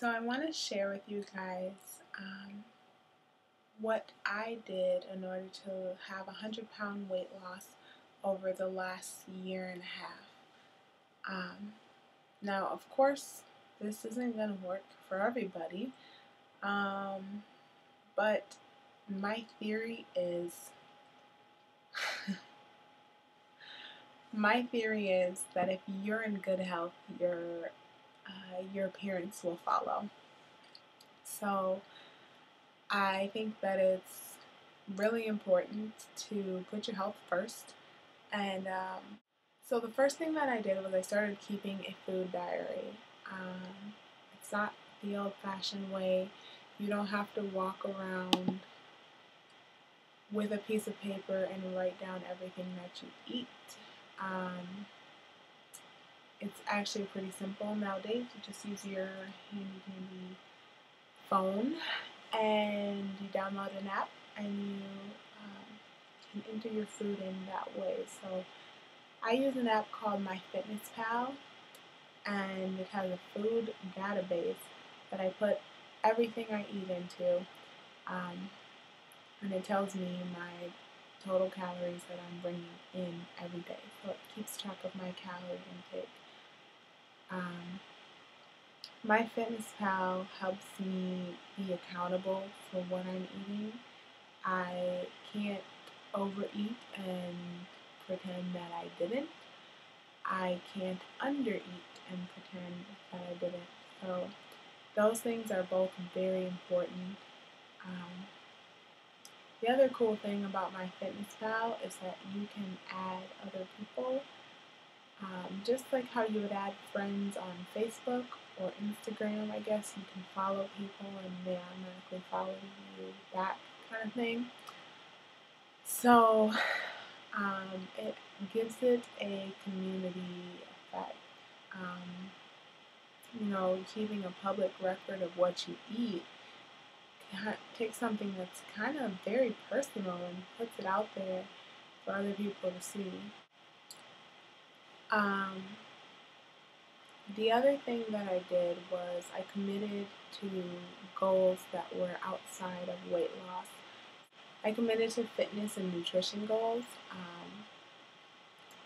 So I want to share with you guys what I did in order to have a 100-pound weight loss over the last year and a half. Now, of course, this isn't going to work for everybody, but my theory is that if you're in good health, your appearance will follow. So I think that it's really important to put your health first. And so the first thing that I did was I started keeping a food diary. It's not the old-fashioned way. You don't have to walk around with a piece of paper and write down everything that you eat. It's actually pretty simple nowadays. You just use your handy phone and you download an app and you can enter your food in that way. So I use an app called myfitnesspal, and it has a food database that I put everything I eat into, and it tells me my total calories that I'm bringing in every day. So it keeps track of my calorie intake. MyFitnessPal helps me be accountable for what I'm eating. I can't overeat and pretend that I didn't. I can't undereat and pretend that I didn't. So those things are both very important. The other cool thing about MyFitnessPal is that you can add other people. Just like how you would add friends on Facebook or Instagram, I guess you can follow people and they automatically follow you, that kind of thing. So it gives it a community effect. Keeping a public record of what you eat takes something that's kind of very personal and puts it out there for other people to see. The other thing that I did was I committed to goals that were outside of weight loss. I committed to fitness and nutrition goals.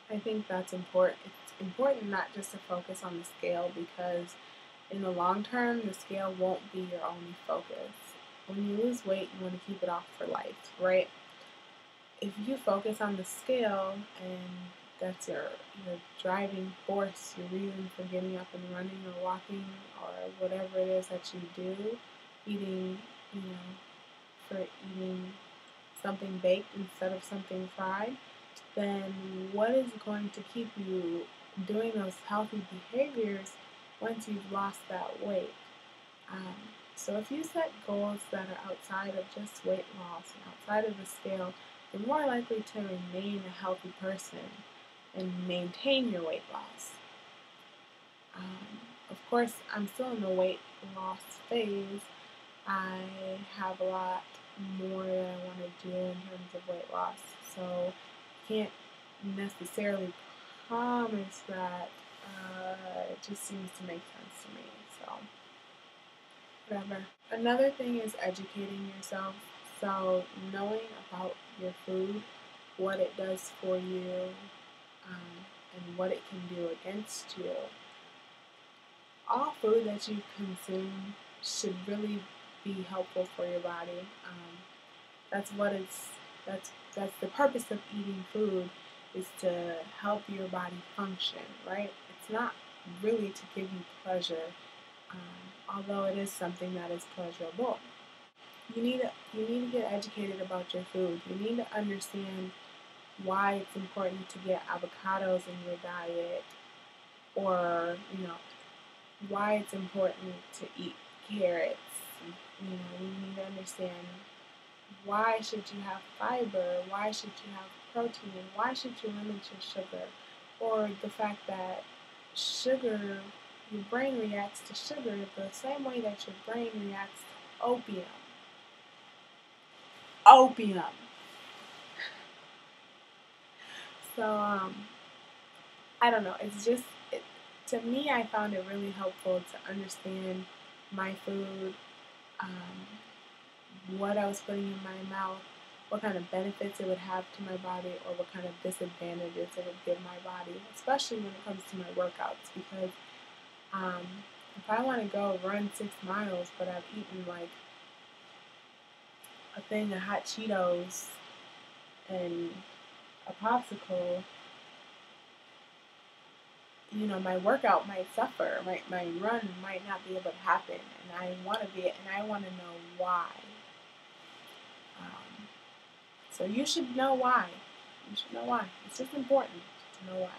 I think that's important. It's important not just to focus on the scale, because in the long term, the scale won't be your only focus. When you lose weight, you want to keep it off for life, right? If you focus on the scale and that's your driving force, your reason for getting up and running or walking or whatever it is that you do, eating something baked instead of something fried, then what is going to keep you doing those healthy behaviors once you've lost that weight? So if you set goals that are outside of just weight loss and outside of the scale, you're more likely to remain a healthy person and maintain your weight loss. Of course, I'm still in the weight loss phase. I have a lot more that I want to do in terms of weight loss, so I can't necessarily promise that. It just seems to make sense to me, so whatever. Another thing is educating yourself. So knowing about your food, what it does for you, and what it can do against you. All food that you consume should really be helpful for your body. That's the purpose of eating food, is to help your body function, right? It's not really to give you pleasure, although it is something that is pleasurable. You need to get educated about your food. You need to understand why it's important to get avocados in your diet, or why it's important to eat carrots. You need to understand, why should you have fiber? Why should you have protein? Why should you limit your sugar? Or the fact that sugar, your brain reacts to sugar the same way that your brain reacts to opium. So, I don't know. To me, I found it really helpful to understand my food, what I was putting in my mouth, what kind of benefits it would have to my body, or what kind of disadvantages it would give my body, especially when it comes to my workouts. Because if I want to go run 6 miles, but I've eaten like a thing of hot Cheetos and a popsicle, you know, my workout might suffer. My run might not be able to happen, and I want to know why. So you should know why. You should know why. It's just important to know why.